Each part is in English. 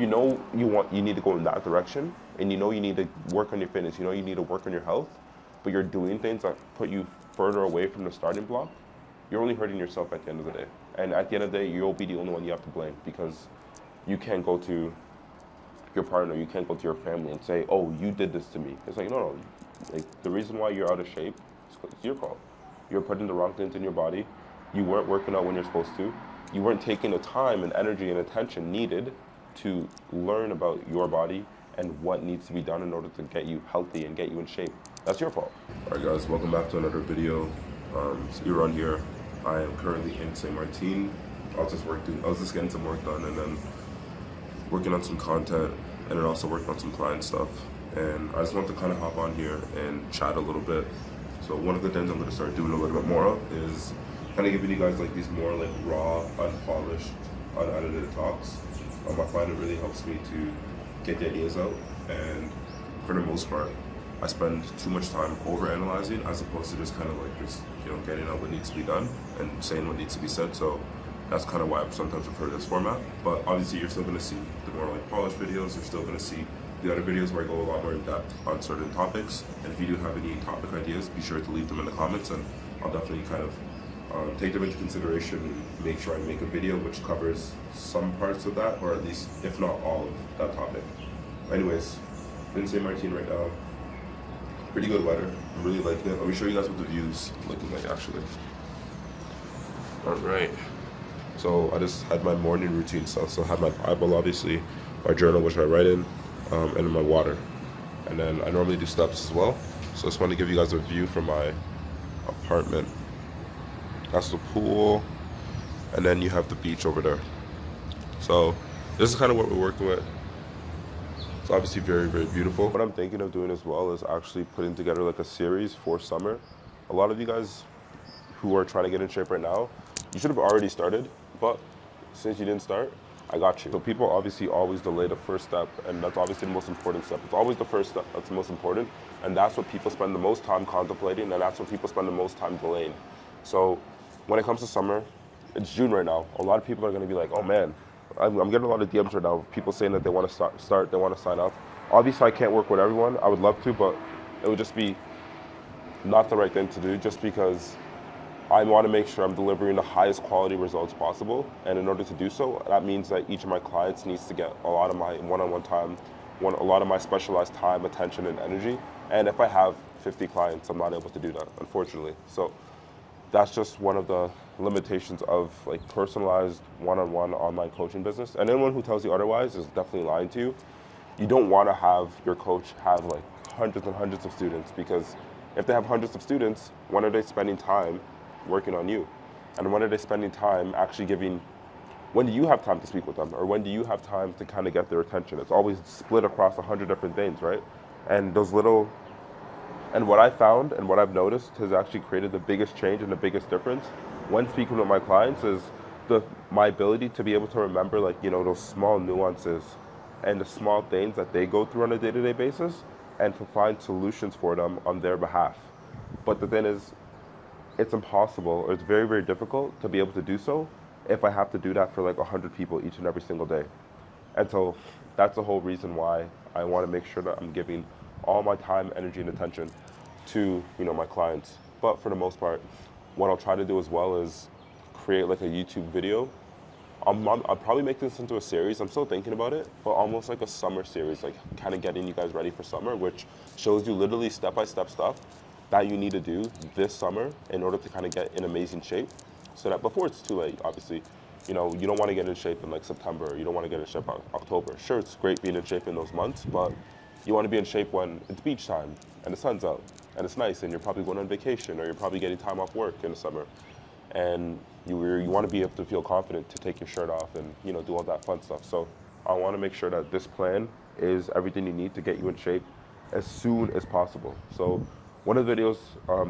you know you need to go in that direction, and you know you need to work on your fitness, you know you need to work on your health, but you're doing things that put you further away from the starting block, you're only hurting yourself at the end of the day. And at the end of the day, you'll be the only one you have to blame, because you can't go to your partner, you can't go to your family and say, oh, you did this to me. It's like, no. Like, the reason why you're out of shape is 'cause it's your fault. You're putting the wrong things in your body. You weren't working out when you're supposed to. You weren't taking the time and energy and attention needed to learn about your body and what needs to be done in order to get you healthy and get you in shape. That's your fault. All right, guys, welcome back to another video. So you're on here. I am currently in St. Martin. I was just getting some work done, and then working on some content, and then also working on some client stuff. And I just want to kind of hop on here and chat a little bit. So one of the things I'm going to start doing a little bit more of is kind of giving you guys like these more like raw, unpolished, unedited talks. I find it really helps me to get the ideas out, and for the most part, I spend too much time overanalyzing as opposed to just kind of like just, you know, getting out what needs to be done and saying what needs to be said. So that's kind of why I sometimes refer to this format. But obviously you're still going to see the more like polished videos. You're still going to see the other videos where I go a lot more in depth on certain topics. And if you do have any topic ideas, be sure to leave them in the comments, and I'll definitely kind of take them into consideration and make sure I make a video which covers some parts of that, or at least, if not all of that topic. Anyways, in St. Martin right now. Pretty good weather. I'm really liking it. Let me show you guys what the view's looking like actually. All right. So I just had my morning routine stuff. So I had my Bible, obviously, my journal, which I write in, and then my water. And then I normally do steps as well. So I just want to give you guys a view from my apartment. That's the pool. And then you have the beach over there. So this is kind of what we're working with. It's obviously very, very beautiful. What I'm thinking of doing as well is actually putting together like a series for summer. A lot of you guys who are trying to get in shape right now, you should have already started, but since you didn't start, I got you. So people obviously always delay the first step, and that's obviously the most important step. It's always the first step that's the most important, and that's what people spend the most time contemplating, and that's what people spend the most time delaying. So when it comes to summer, it's June right now. A lot of people are gonna be like, oh man, I'm getting a lot of DMs right now, people saying that they want to start, they want to sign up. Obviously, I can't work with everyone. I would love to, but it would just be not the right thing to do, just because I want to make sure I'm delivering the highest quality results possible. And in order to do so, that means that each of my clients needs to get a lot of my one-on-one time, a lot of my specialized time, attention, and energy. And if I have 50 clients, I'm not able to do that, unfortunately. So that's just one of the limitations of like personalized one-on-one online coaching business. And anyone who tells you otherwise is definitely lying to you. You don't want to have your coach have like hundreds and hundreds of students, because if they have hundreds of students, when are they spending time working on you? And when are they spending time actually when do you have time to speak with them? Or when do you have time to kind of get their attention? It's always split across 100 different things, right? And and what I found and what I've noticed has actually created the biggest change and the biggest difference when speaking with my clients is my ability to be able to remember, like, you know, those small nuances and the small things that they go through on a day-to-day basis, and to find solutions for them on their behalf. But the thing is, it's impossible, or it's very, very difficult to be able to do so if I have to do that for like 100 people each and every single day. And so that's the whole reason why I want to make sure that I'm giving all my time, energy, and attention to, you know, my clients. But for the most part, what I'll try to do as well is create like a YouTube video. I'll probably make this into a series. I'm still thinking about it, but almost like a summer series, like kind of getting you guys ready for summer, which shows you literally step-by-step stuff that you need to do this summer in order to kind of get in amazing shape, so that before it's too late, obviously, you know, you don't want to get in shape in like September, you don't want to get in shape in October. Sure, it's great being in shape in those months, but you want to be in shape when it's beach time and the sun's out and it's nice and you're probably going on vacation, or you're probably getting time off work in the summer, and you want to be able to feel confident to take your shirt off and, you know, do all that fun stuff. So I want to make sure that this plan is everything you need to get you in shape as soon as possible. So one of the videos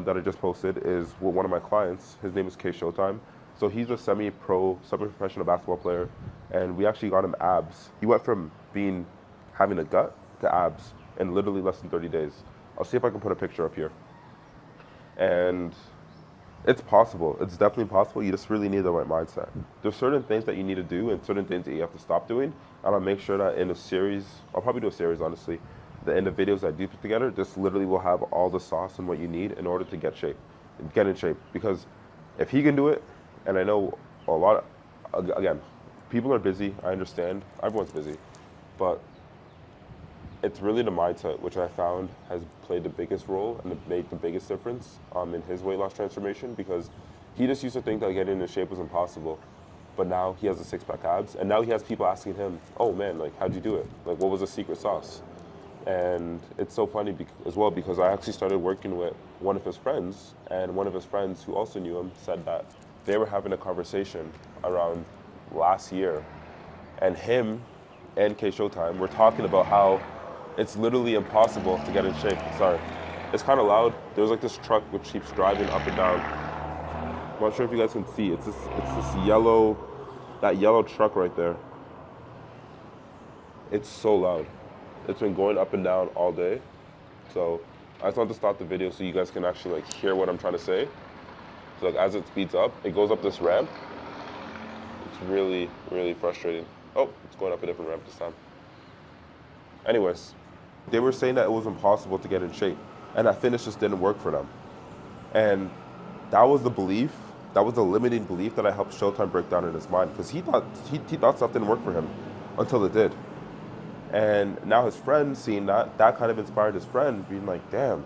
that I just posted is with one of my clients. His name is K Showtime. So he's a semi-pro, semi-professional basketball player, and we actually got him abs. He went from having a gut to abs in literally less than 30 days. I'll see if I can put a picture up here. And It's possible. It's definitely possible. You just really need the right mindset. There's certain things that you need to do and certain things that you have to stop doing. And I'll make sure that in a series, I'll probably do a series, honestly, that in the videos I do put together, this literally will have all the sauce and what you need in order to get in shape. Because if he can do it, and I know a lot, again, people are busy. I understand. Everyone's busy. But it's really the mindset, which I found has played the biggest role and made the biggest difference in his weight loss transformation, because he just used to think that getting into shape was impossible. But now he has a six-pack abs, and now he has people asking him, oh man, like, how'd you do it? Like, what was the secret sauce? And it's so funny as well, because I actually started working with one of his friends, and one of his friends who also knew him said that they were having a conversation around last year, and him and K Showtime were talking about how it's literally impossible to get in shape. Sorry. It's kind of loud. There's like this truck which keeps driving up and down. I'm not sure if you guys can see. It's this yellow, that yellow truck right there. It's so loud. It's been going up and down all day. So I just want to stop the video so you guys can actually like hear what I'm trying to say. So like as it speeds up, it goes up this ramp. It's really, really frustrating. Oh, it's going up a different ramp this time. Anyways, they were saying that it was impossible to get in shape, and that fitness just didn't work for them. And that was the belief, that was the limiting belief that I helped Showtime break down in his mind, because he thought stuff didn't work for him until it did. And now his friend seeing that kind of inspired his friend, being like, damn,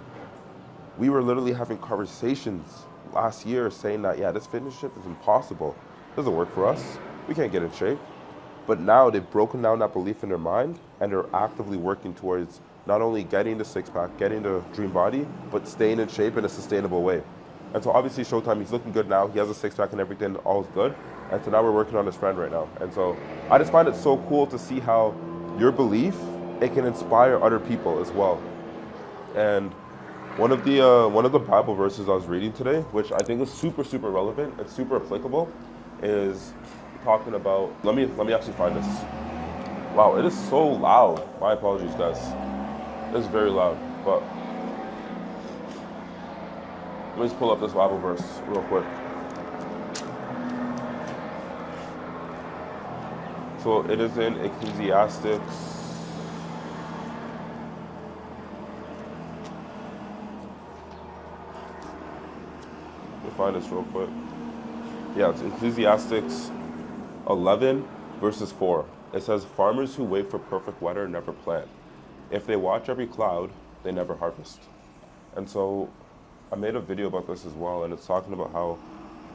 we were literally having conversations last year saying that, yeah, this fitness shit is impossible. It doesn't work for us. We can't get in shape. But now they've broken down that belief in their mind, and they're actively working towards not only getting the six-pack, getting the dream body, but staying in shape in a sustainable way. And so obviously Showtime, he's looking good now. He has a six-pack and everything, all's good. And so now we're working on his friend right now. And so I just find it so cool to see how your belief, it can inspire other people as well. And one of the Bible verses I was reading today, which I think is super, super relevant and super applicable, is talking about, let me actually find this. Wow, it is so loud. My apologies, guys. It's very loud, but let me just pull up this Bible verse real quick. So it is in Ecclesiastics. Let me find this real quick. Yeah, it's Ecclesiastics 11 verses 4. It says, farmers who wait for perfect weather never plant. If they watch every cloud, they never harvest. And so I made a video about this as well, and it's talking about how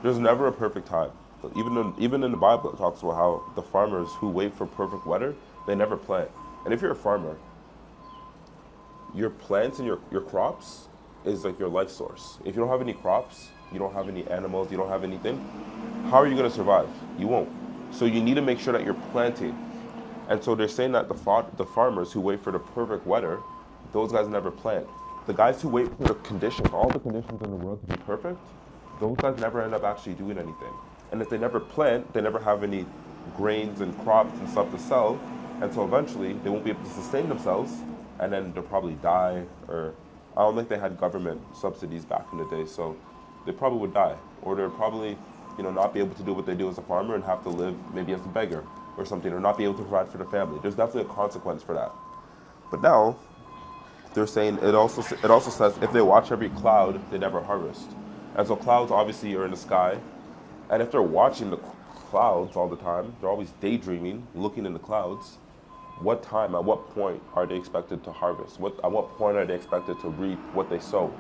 there's never a perfect time. Even in the Bible, it talks about how the farmers who wait for perfect weather, they never plant. And if you're a farmer, your plants and your crops is like your life source. If you don't have any crops, you don't have any animals, you don't have anything, how are you going to survive? You won't. So you need to make sure that you're planting. And so they're saying that the farmers who wait for the perfect weather, those guys never plant. The guys who wait for the conditions, all the conditions in the world to be perfect, those guys never end up actually doing anything. And if they never plant, they never have any grains and crops and stuff to sell. And so eventually they won't be able to sustain themselves, and then they'll probably die, or I don't think they had government subsidies back in the day, so they probably would die. Or they'll probably, not be able to do what they do as a farmer and have to live maybe as a beggar or something, or not be able to provide for the family. There's definitely a consequence for that. But now, they're saying it also says if they watch every cloud, they never harvest. And so clouds obviously are in the sky, and if they're watching the clouds all the time, they're always daydreaming, looking in the clouds, what time, at what point are they expected to harvest? At what point are they expected to reap what they sow?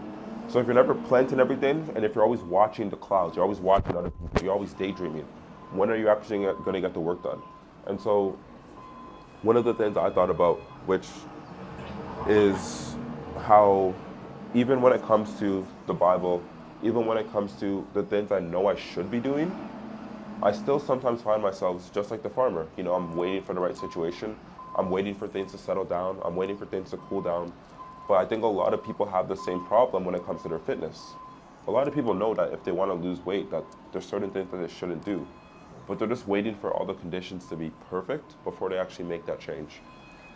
So if you're never planting everything, and if you're always watching the clouds, you're always watching other people, you're always daydreaming, when are you actually going to get the work done? And so one of the things I thought about, which is how even when it comes to the Bible, even when it comes to the things I know I should be doing, I still sometimes find myself just like the farmer. I'm waiting for the right situation. I'm waiting for things to settle down. I'm waiting for things to cool down. But I think a lot of people have the same problem when it comes to their fitness. A lot of people know that if they want to lose weight, that there's certain things that they shouldn't do. But they're just waiting for all the conditions to be perfect before they actually make that change.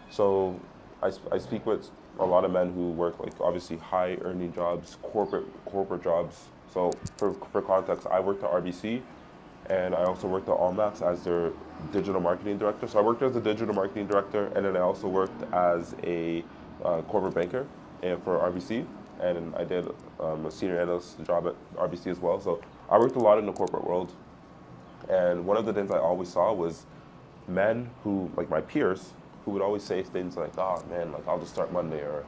So I speak with a lot of men who work like obviously high earning jobs, corporate jobs, So for context, I worked at RBC, and I also worked at Allmax as their digital marketing director. So I worked as a digital marketing director, and then I also worked as a corporate banker for RBC, and I did a senior analyst job at RBC as well. So I worked a lot in the corporate world, and one of the things I always saw was men who, like my peers, who would always say things like, "Oh man, like I'll just start Monday," or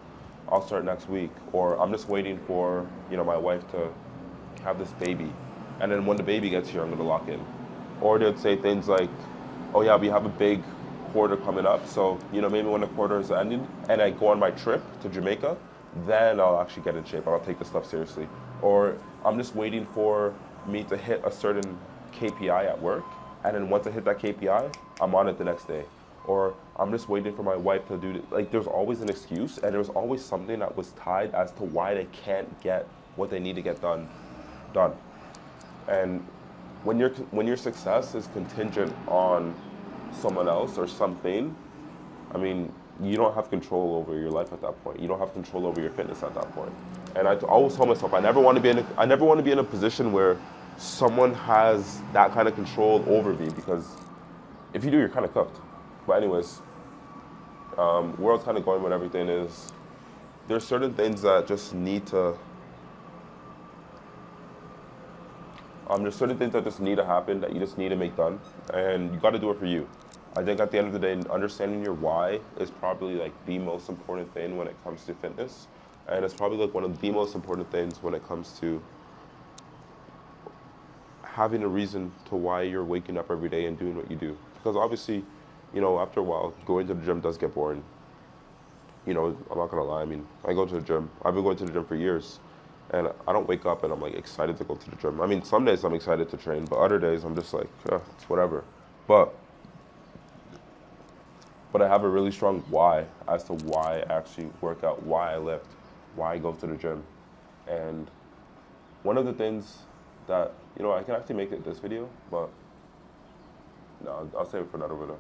"I'll start next week," or "I'm just waiting for my wife to have this baby, and then when the baby gets here, I'm gonna lock in." Or they'd say things like, "Oh yeah, we have a big quarter coming up, so maybe when the quarter is ending, and I go on my trip to Jamaica, then I'll actually get in shape. I'll take this stuff seriously." Or I'm just waiting for me to hit a certain KPI at work, and then once I hit that KPI, I'm on it the next day. Or I'm just waiting for my wife to do it. Like there's always an excuse, and there's always something that was tied as to why they can't get what they need to get done. And when your success is contingent on someone else or something, I mean, you don't have control over your life at that point. You don't have control over your fitness at that point. And I always told myself I never want to be in a position where someone has that kind of control over me, because if you do, you're kind of cooked. But anyways, where I was kind of going with everything is there's certain things that just need to happen, that you just need to make done, and you got to do it for you. I think at the end of the day, understanding your why is probably like the most important thing when it comes to fitness, and it's probably like one of the most important things when it comes to having a reason to why you're waking up every day and doing what you do. Because obviously, after a while, going to the gym does get boring. I'm not gonna lie. I mean, I go to the gym. I've been going to the gym for years, and I don't wake up and I'm like excited to go to the gym. I mean, some days I'm excited to train, but other days I'm just like, it's whatever. But I have a really strong why as to why I actually work out, why I lift, why I go to the gym. And one of the things that, I can actually make it this video, but no, I'll save it for another video.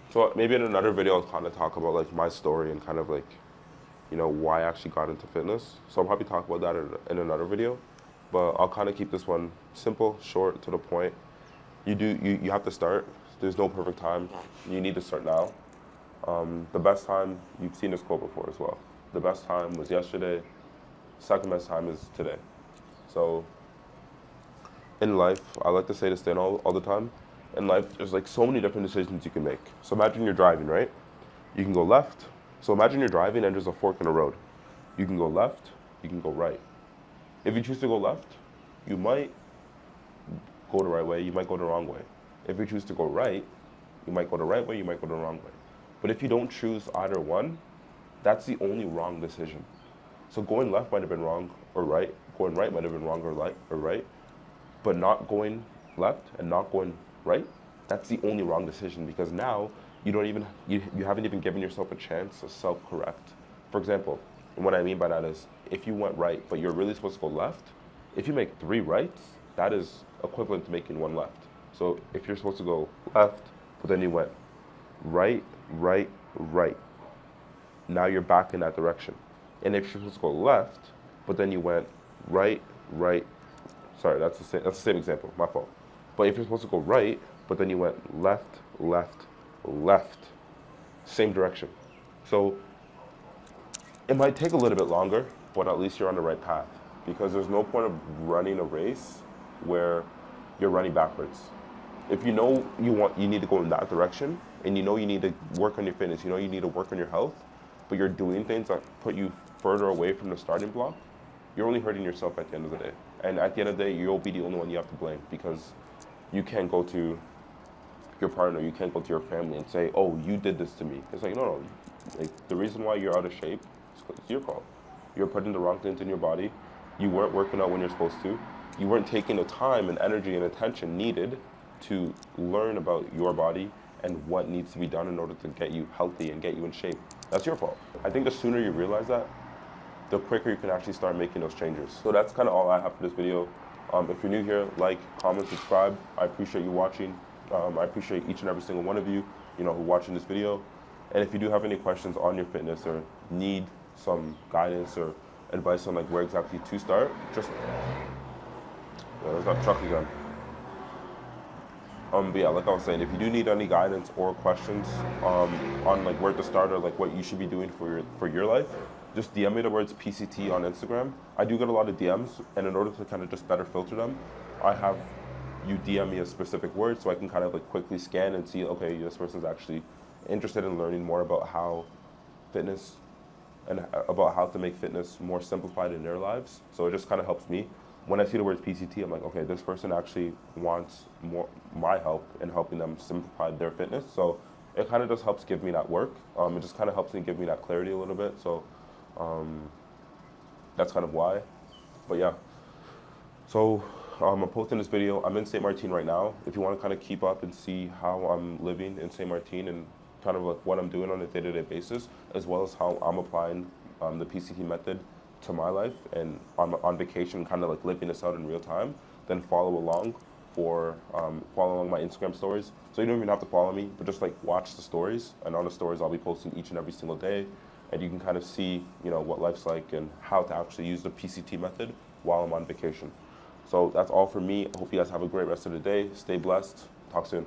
So maybe in another video I'll kind of talk about like my story and kind of like, why I actually got into fitness. So I'll probably talk about that in another video, but I'll kind of keep this one simple, short, to the point. You have to start. There's no perfect time. You need to start now. The best time, you've seen this quote before as well. The best time was yesterday. Second best time is today. So in life, I like to say this thing all the time. In life, there's like so many different decisions you can make. So imagine you're driving, right? You can go left. So imagine you're driving and there's a fork in the road. You can go left, you can go right. If you choose to go left, you might go the right way, you might go the wrong way. If you choose to go right, you might go the right way, you might go the wrong way. But if you don't choose either one, that's the only wrong decision. So going left might have been wrong or right, going right might have been wrong or right, but not going left and not going right, that's the only wrong decision, because now you haven't even given yourself a chance to self-correct. For example, and what I mean by that is, if you went right, but you're really supposed to go left, if you make 3 rights, that is equivalent to making 1 left. So if you're supposed to go left, but then you went right, right, right, now you're back in that direction. And if you're supposed to go left, but then you went right, right, sorry, that's the same example, my fault. But if you're supposed to go right, but then you went left, left, left, same direction. So it might take a little bit longer, but at least you're on the right path, because there's no point of running a race where you're running backwards. If you know you need to go in that direction, and you need to work on your fitness, you need to work on your health, but you're doing things that put you further away from the starting block, you're only hurting yourself at the end of the day. And at the end of the day, you'll be the only one you have to blame, because you can't go to your partner, you can't go to your family and say, "Oh, you did this to me." It's like, no. Like, the reason why you're out of shape is 'cause it's your fault. You're putting the wrong things in your body. You weren't working out when you're supposed to. You weren't taking the time and energy and attention needed to learn about your body and what needs to be done in order to get you healthy and get you in shape. That's your fault. I think the sooner you realize that, the quicker you can actually start making those changes. So that's kind of all I have for this video. If you're new here, like, comment, subscribe. I appreciate you watching. I appreciate each and every single one of you, who are watching this video. And if you do have any questions on your fitness or need some guidance or advice on like where exactly to start, just there's that truck again. But yeah, like I was saying, if you do need any guidance or questions on like where to start or like what you should be doing for your life, just DM me the words PCT on Instagram. I do get a lot of DMs, and in order to kind of just better filter them, I have you DM me a specific word so I can kind of like quickly scan and see, okay, this person's actually interested in learning more about how fitness and about how to make fitness more simplified in their lives. So it just kind of helps me. When I see the words PCT, I'm like, okay, this person actually wants more my help in helping them simplify their fitness. So it kind of just helps give me that work. It just kind of helps me give me that clarity a little bit. So that's kind of why. But yeah, so I'm posting this video. I'm in St. Martin right now. If you want to kind of keep up and see how I'm living in St. Martin and kind of like what I'm doing on a day-to-day basis, as well as how I'm applying the PCT method to my life and on vacation, kind of like living this out in real time, then follow along my Instagram stories. So you don't even have to follow me, but just like watch the stories. And on the stories, I'll be posting each and every single day, and you can kind of see, you know, what life's like and how to actually use the PCT method while I'm on vacation. So that's all for me. I hope you guys have a great rest of the day. Stay blessed. Talk soon.